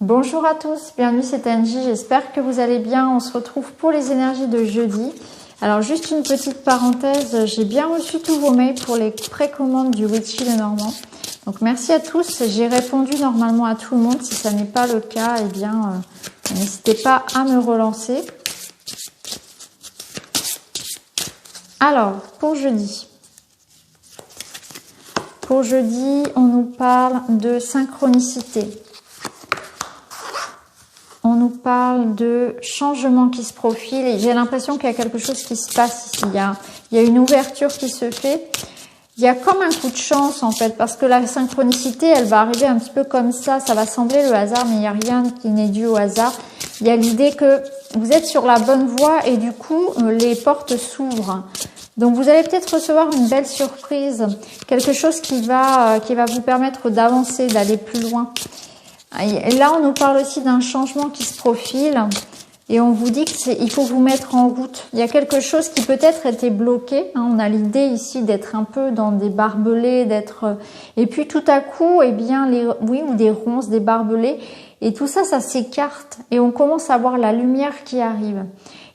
Bonjour à tous, bienvenue c'est Angie, j'espère que vous allez bien. On se retrouve pour les énergies de jeudi. Alors juste une petite parenthèse, j'ai bien reçu tous vos mails pour les précommandes du Witchy Lenormand. Donc merci à tous, j'ai répondu normalement à tout le monde. Si ça n'est pas le cas, eh bien n'hésitez pas à me relancer. Alors pour jeudi. Pour jeudi, on nous parle de synchronicité. On nous parle de changement qui se profile et j'ai l'impression qu'il y a quelque chose qui se passe ici. Il y a une ouverture qui se fait. Il y a comme un coup de chance en fait parce que la synchronicité, elle va arriver un petit peu comme ça. Ça va sembler le hasard, mais il n'y a rien qui n'est dû au hasard. Il y a l'idée que vous êtes sur la bonne voie et du coup, les portes s'ouvrent. Donc vous allez peut-être recevoir une belle surprise, quelque chose qui va vous permettre d'avancer, d'aller plus loin. Et là, on nous parle aussi d'un changement qui se profile et on vous dit qu'il faut vous mettre en route. Il y a quelque chose qui peut-être était bloqué. On a l'idée ici d'être un peu dans des barbelés, et puis tout à coup, eh bien, ou des ronces, des barbelés, et tout ça, ça s'écarte et on commence à voir la lumière qui arrive.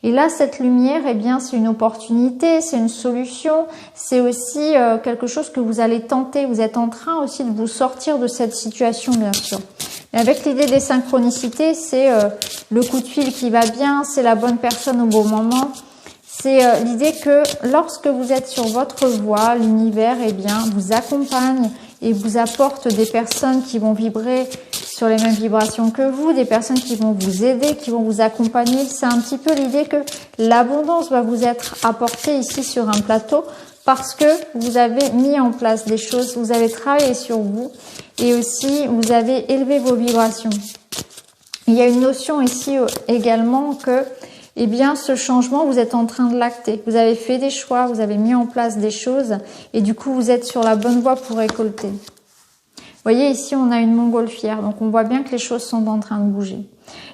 Et là, cette lumière, eh bien, c'est une opportunité, c'est une solution, c'est aussi quelque chose que vous allez tenter. Vous êtes en train aussi de vous sortir de cette situation, bien sûr. Et avec l'idée des synchronicités, c'est le coup de fil qui va bien, c'est la bonne personne au bon moment. C'est l'idée que lorsque vous êtes sur votre voie, l'univers, eh bien, vous accompagne et vous apporte des personnes qui vont vibrer sur les mêmes vibrations que vous, des personnes qui vont vous aider, qui vont vous accompagner. C'est un petit peu l'idée que l'abondance va vous être apportée ici sur un plateau parce que vous avez mis en place des choses, vous avez travaillé sur vous et aussi vous avez élevé vos vibrations. Il y a une notion ici également que eh bien, ce changement, vous êtes en train de l'acter. Vous avez fait des choix, vous avez mis en place des choses et du coup, vous êtes sur la bonne voie pour récolter. Vous voyez, ici, on a une montgolfière. Donc, on voit bien que les choses sont en train de bouger.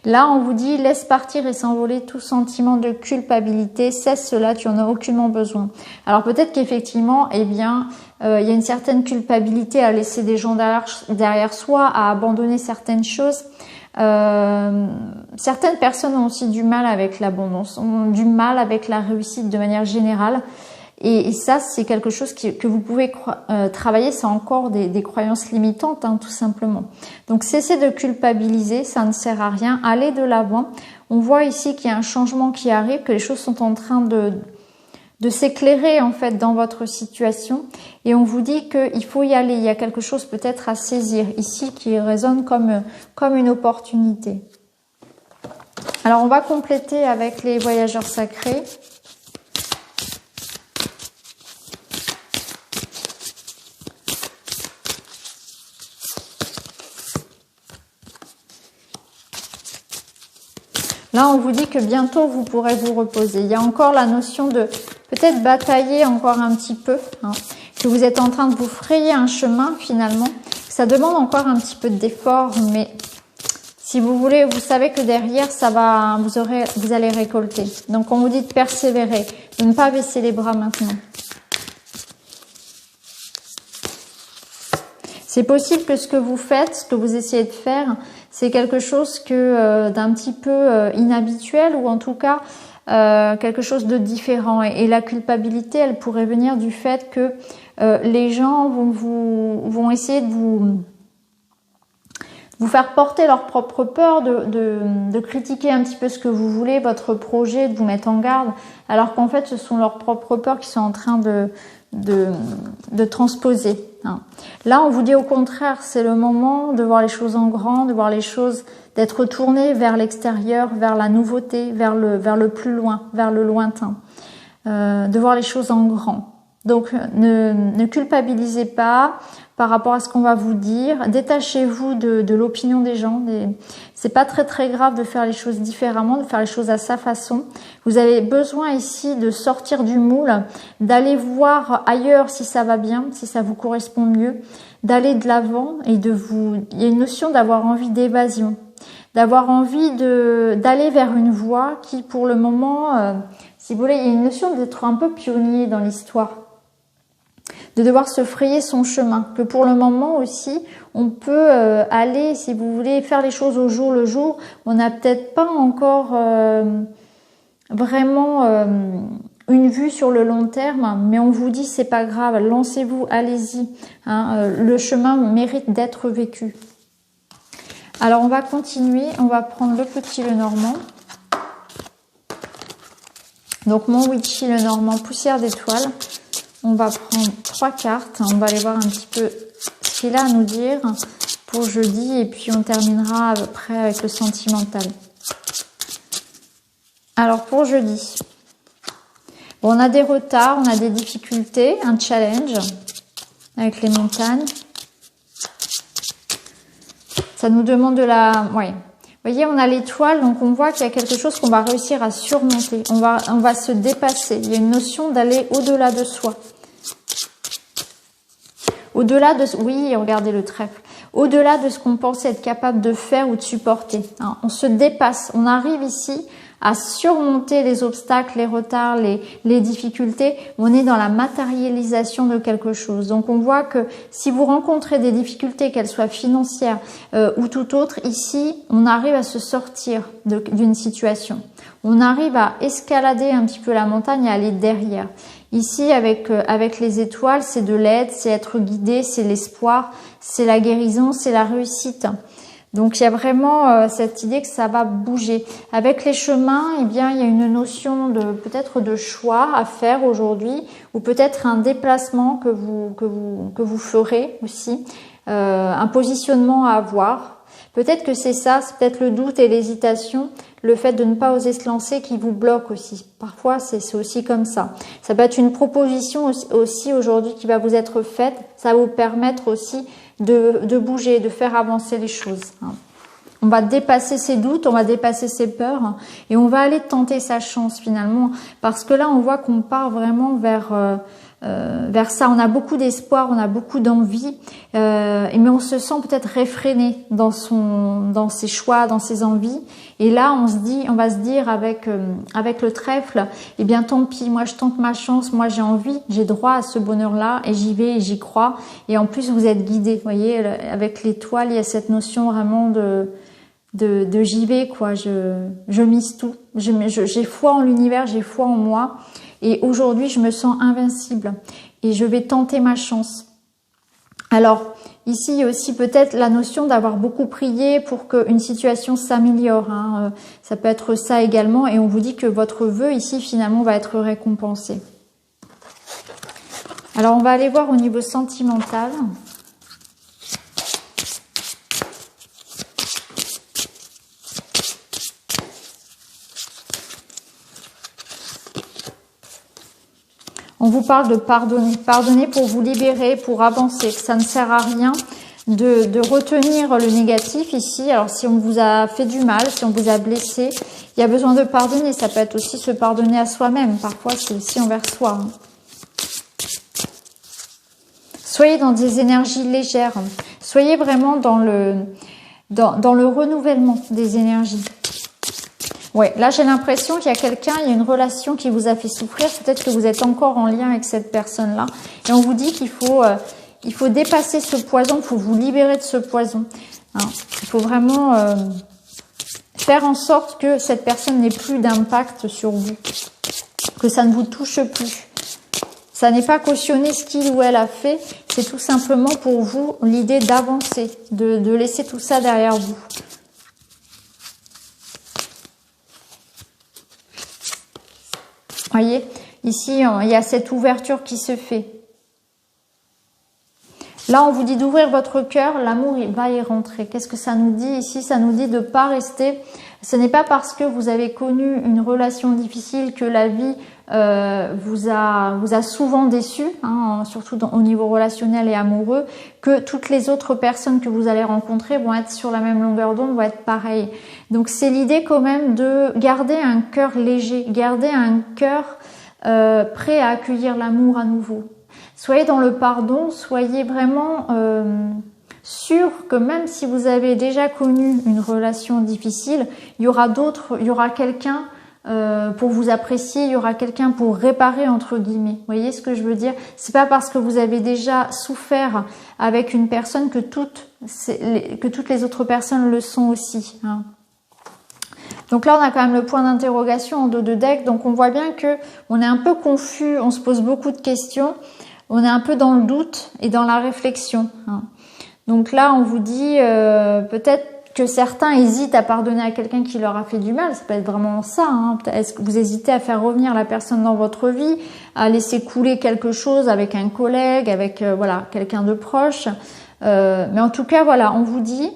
Là, on vous dit, laisse partir et s'envoler tout sentiment de culpabilité. Cesse cela, tu en as aucunement besoin. Alors, peut-être qu'effectivement, eh bien, il y a une certaine culpabilité à laisser des gens derrière soi, à abandonner certaines choses. Certaines personnes ont aussi du mal avec l'abondance, ont du mal avec la réussite de manière générale. Et ça, c'est quelque chose que vous pouvez travailler. C'est encore des croyances limitantes, tout simplement. Donc, cessez de culpabiliser, ça ne sert à rien. Allez de l'avant. On voit ici qu'il y a un changement qui arrive, que les choses sont en train de s'éclairer en fait dans votre situation. Et on vous dit qu'il faut y aller. Il y a quelque chose peut-être à saisir ici qui résonne comme une opportunité. Alors, on va compléter avec les voyageurs sacrés. Là, on vous dit que bientôt, vous pourrez vous reposer. Il y a encore la notion de peut-être batailler encore un petit peu, que vous êtes en train de vous frayer un chemin finalement. Ça demande encore un petit peu d'effort, mais si vous voulez, vous savez que derrière, vous allez récolter. Donc, on vous dit de persévérer, de ne pas baisser les bras maintenant. C'est possible que ce que vous faites, ce que vous essayez de faire, c'est quelque chose d'un petit peu inhabituel ou en tout cas quelque chose de différent. Et la culpabilité, elle pourrait venir du fait que les gens vont essayer de vous faire porter leur propre peur, de critiquer un petit peu ce que vous voulez, votre projet, de vous mettre en garde, alors qu'en fait, ce sont leurs propres peurs qui sont en train de transposer. Là, on vous dit au contraire, c'est le moment de voir les choses en grand, de voir les choses, d'être tourné vers l'extérieur, vers la nouveauté, vers le plus loin, vers le lointain, de voir les choses en grand. Donc, ne culpabilisez pas par rapport à ce qu'on va vous dire. Détachez-vous de l'opinion des gens. C'est pas très très grave de faire les choses différemment, de faire les choses à sa façon. Vous avez besoin ici de sortir du moule, d'aller voir ailleurs si ça va bien, si ça vous correspond mieux, d'aller de l'avant et il y a une notion d'avoir envie d'évasion, d'avoir envie d'aller vers une voie qui, pour le moment, si vous voulez, il y a une notion d'être un peu pionnier dans l'histoire. de devoir se frayer son chemin. Que pour le moment aussi, on peut aller, si vous voulez, faire les choses au jour le jour. On n'a peut-être pas encore vraiment une vue sur le long terme, mais on vous dit c'est pas grave, lancez-vous, allez-y. Hein, le chemin mérite d'être vécu. Alors on va continuer, on va prendre le petit Lenormand. Donc mon Witchy Lenormand, poussière d'étoiles. On va prendre 3 cartes, on va aller voir un petit peu ce qu'il a à nous dire pour jeudi et puis on terminera à peu près avec le sentimental. Alors pour jeudi, bon, on a des retards, on a des difficultés, un challenge avec les montagnes. Ça nous demande de la... Ouais. Vous voyez, on a l'étoile, donc on voit qu'il y a quelque chose qu'on va réussir à surmonter. On va se dépasser. Il y a une notion d'aller au-delà de soi. Au-delà de... Oui, regardez le trèfle. Au-delà de ce qu'on pensait être capable de faire ou de supporter. Hein, on se dépasse. On arrive ici à surmonter les obstacles, les retards, les difficultés. On est dans la matérialisation de quelque chose. Donc on voit que si vous rencontrez des difficultés, qu'elles soient financières ou tout autre, ici, on arrive à se sortir d'une situation. On arrive à escalader un petit peu la montagne et à aller derrière. Ici, avec les étoiles, c'est de l'aide, c'est être guidé, c'est l'espoir, c'est la guérison, c'est la réussite. Donc il y a vraiment cette idée que ça va bouger. Avec les chemins, eh bien il y a une notion de peut-être de choix à faire aujourd'hui, ou peut-être un déplacement que vous ferez aussi, un positionnement à avoir. Peut-être que c'est ça, c'est peut-être le doute et l'hésitation, le fait de ne pas oser se lancer qui vous bloque aussi. Parfois c'est aussi comme ça. Ça peut être une proposition aussi aujourd'hui qui va vous être faite, ça va vous permettre aussi de bouger, de faire avancer les choses. On va dépasser ses doutes, on va dépasser ses peurs et on va aller tenter sa chance finalement parce que là on voit qu'on part vraiment vers ça. On a beaucoup d'espoir, on a beaucoup d'envie, mais on se sent peut-être réfréné dans ses choix, dans ses envies. Et là, on va se dire avec le trèfle, eh bien tant pis, moi je tente ma chance, moi j'ai envie, j'ai droit à ce bonheur-là et j'y vais et j'y crois. Et en plus vous êtes guidé, vous voyez, avec l'étoile, il y a cette notion vraiment de j'y vais quoi. Je mise tout, j'ai foi en l'univers, j'ai foi en moi. Et aujourd'hui, je me sens invincible et je vais tenter ma chance. Alors, ici, il y a aussi peut-être la notion d'avoir beaucoup prié pour qu'une situation s'améliore. Hein. Ça peut être ça également. Et on vous dit que votre vœu, ici, finalement, va être récompensé. Alors, on va aller voir au niveau sentimental. On vous parle de pardonner. Pardonner pour vous libérer, pour avancer. Que ça ne sert à rien de retenir le négatif ici. Alors si on vous a fait du mal, si on vous a blessé, il y a besoin de pardonner. Ça peut être aussi se pardonner à soi-même. Parfois c'est aussi envers soi. Soyez dans des énergies légères. Soyez vraiment dans le renouvellement des énergies. Ouais, là j'ai l'impression qu'il y a quelqu'un, il y a une relation qui vous a fait souffrir. Peut-être que vous êtes encore en lien avec cette personne-là. Et on vous dit qu'il faut dépasser ce poison, il faut vous libérer de ce poison. Hein, il faut vraiment faire en sorte que cette personne n'ait plus d'impact sur vous, que ça ne vous touche plus. Ça n'est pas cautionner ce qu'il ou elle a fait, c'est tout simplement pour vous l'idée d'avancer, de laisser tout ça derrière vous. Voyez, ici, il y a cette ouverture qui se fait. Là, on vous dit d'ouvrir votre cœur, l'amour il va y rentrer. Qu'est-ce que ça nous dit ici? Ça nous dit de ne pas rester. Ce n'est pas parce que vous avez connu une relation difficile que la vie vous a souvent déçu, hein, surtout au niveau relationnel et amoureux, que toutes les autres personnes que vous allez rencontrer vont être sur la même longueur d'onde, vont être pareilles. Donc c'est l'idée quand même de garder un cœur léger, garder un cœur prêt à accueillir l'amour à nouveau. Soyez dans le pardon, soyez vraiment sûr que même si vous avez déjà connu une relation difficile, il y aura quelqu'un pour vous apprécier, il y aura quelqu'un pour réparer entre guillemets. Vous voyez ce que je veux dire? C'est pas parce que vous avez déjà souffert avec une personne que toutes les autres personnes le sont aussi. Hein. Donc là, on a quand même le point d'interrogation en dos de deck. Donc on voit bien que on est un peu confus, on se pose beaucoup de questions, on est un peu dans le doute et dans la réflexion. Hein. Donc là, on vous dit peut-être que certains hésitent à pardonner à quelqu'un qui leur a fait du mal. Ça peut être vraiment ça. Hein. Est-ce que vous hésitez à faire revenir la personne dans votre vie, à laisser couler quelque chose avec un collègue, avec voilà quelqu'un de proche. Mais en tout cas, voilà, on vous dit,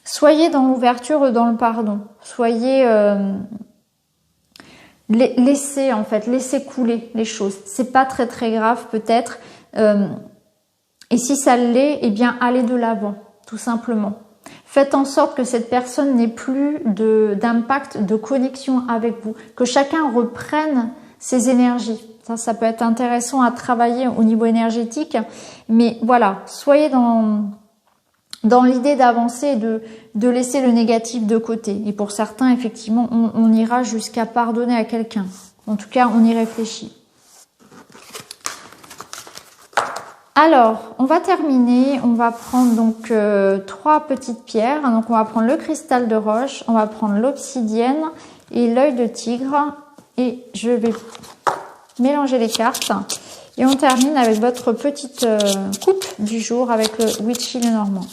soyez dans l'ouverture et dans le pardon. Soyez laissez couler les choses. C'est pas très très grave peut-être. Et si ça l'est, eh bien allez de l'avant, tout simplement. Faites en sorte que cette personne n'ait plus d'impact, de connexion avec vous, que chacun reprenne ses énergies. Ça peut être intéressant à travailler au niveau énergétique, mais voilà, soyez dans l'idée d'avancer et de laisser le négatif de côté. Et pour certains, effectivement, on ira jusqu'à pardonner à quelqu'un. En tout cas, on y réfléchit. Alors, on va terminer, on va prendre donc 3 petites pierres. Donc on va prendre le cristal de roche, on va prendre l'obsidienne et l'œil de tigre. Et je vais mélanger les cartes. Et on termine avec votre petite coupe du jour avec le Witchy Lenormand.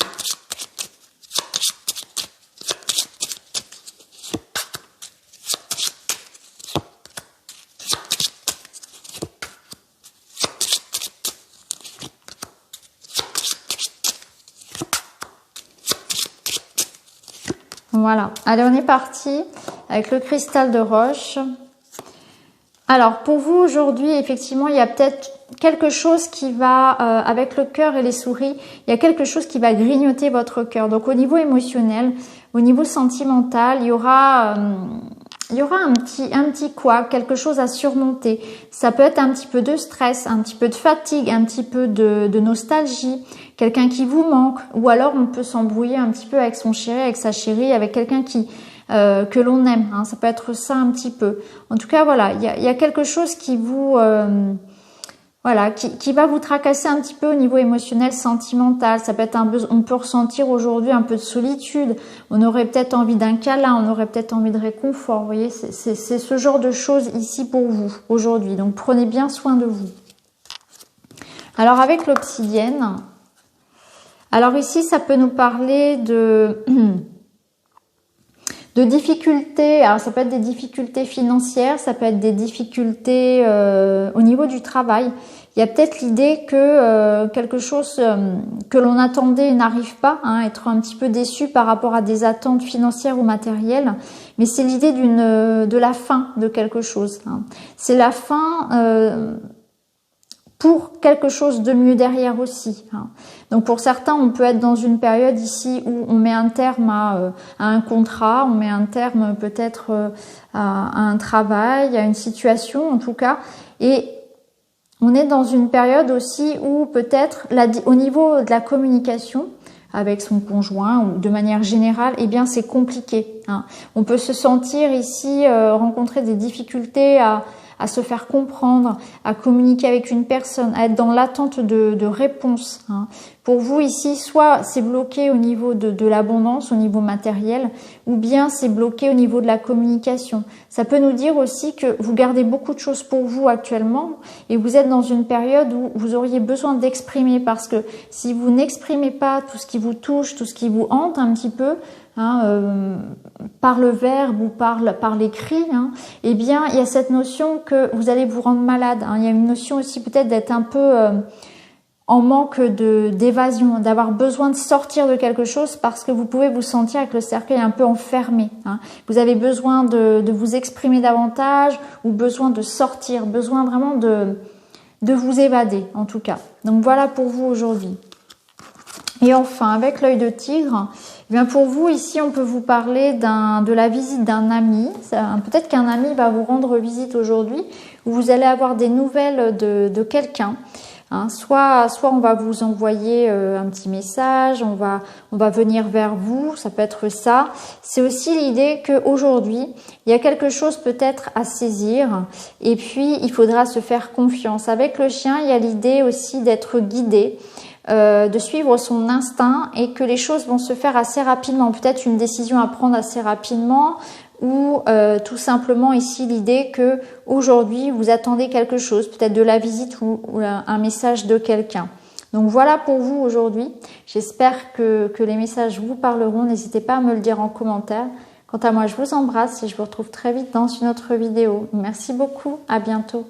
Voilà, allez, on est parti avec le cristal de roche. Alors, pour vous aujourd'hui, effectivement, il y a peut-être quelque chose qui va, avec le cœur et les souris, il y a quelque chose qui va grignoter votre cœur. Donc, au niveau émotionnel, au niveau sentimental, il y aura un petit couac, quelque chose à surmonter. Ça peut être un petit peu de stress, un petit peu de fatigue, un petit peu de nostalgie, quelqu'un qui vous manque, ou alors on peut s'embrouiller un petit peu avec son chéri, avec sa chérie, avec quelqu'un que l'on aime. Hein. Ça peut être ça un petit peu. En tout cas, voilà, il y a quelque chose qui vous qui va vous tracasser un petit peu au niveau émotionnel, sentimental. Ça peut être on peut ressentir aujourd'hui un peu de solitude. On aurait peut-être envie d'un câlin, on aurait peut-être envie de réconfort. Vous voyez, c'est ce genre de choses ici pour vous aujourd'hui. Donc prenez bien soin de vous. Alors avec l'obsidienne, alors ici ça peut nous parler de difficultés. Alors ça peut être des difficultés financières, ça peut être des difficultés au niveau du travail. Il y a peut-être l'idée que quelque chose que l'on attendait n'arrive pas, hein, être un petit peu déçu par rapport à des attentes financières ou matérielles, mais c'est l'idée de la fin de quelque chose. Hein. C'est la fin pour quelque chose de mieux derrière aussi. Hein. Donc pour certains, on peut être dans une période ici où on met un terme à un contrat, on met un terme peut-être à un travail, à une situation en tout cas, et on est dans une période aussi où peut-être au niveau de la communication avec son conjoint ou de manière générale, eh bien c'est compliqué. Hein. On peut se sentir ici rencontrer des difficultés à se faire comprendre, à communiquer avec une personne, à être dans l'attente de réponses. Hein. Pour vous ici, soit c'est bloqué au niveau de l'abondance, au niveau matériel, ou bien c'est bloqué au niveau de la communication. Ça peut nous dire aussi que vous gardez beaucoup de choses pour vous actuellement et vous êtes dans une période où vous auriez besoin d'exprimer, parce que si vous n'exprimez pas tout ce qui vous touche, tout ce qui vous hante un petit peu, par le verbe ou par l'écrit, hein, eh bien il y a cette notion que vous allez vous rendre malade. Hein. Il y a une notion aussi peut-être d'être un peu en manque d'évasion, d'avoir besoin de sortir de quelque chose parce que vous pouvez vous sentir avec le cercueil un peu enfermé. Hein. Vous avez besoin de vous exprimer davantage ou besoin de sortir, besoin vraiment de vous évader en tout cas. Donc voilà pour vous aujourd'hui. Et enfin, avec l'œil de tigre, eh bien pour vous ici, on peut vous parler de la visite d'un ami. Peut-être qu'un ami va vous rendre visite aujourd'hui, ou vous allez avoir des nouvelles de quelqu'un. Hein. Soit on va vous envoyer un petit message, on va venir vers vous, ça peut être ça. C'est aussi l'idée qu'aujourd'hui, il y a quelque chose peut-être à saisir et puis il faudra se faire confiance. Avec le chien, il y a l'idée aussi d'être guidé, de suivre son instinct et que les choses vont se faire assez rapidement. Peut-être une décision à prendre assez rapidement ou tout simplement ici l'idée que aujourd'hui vous attendez quelque chose, peut-être de la visite ou un message de quelqu'un. Donc voilà pour vous aujourd'hui. J'espère que les messages vous parleront. N'hésitez pas à me le dire en commentaire. Quant à moi, je vous embrasse et je vous retrouve très vite dans une autre vidéo. Merci beaucoup. À bientôt.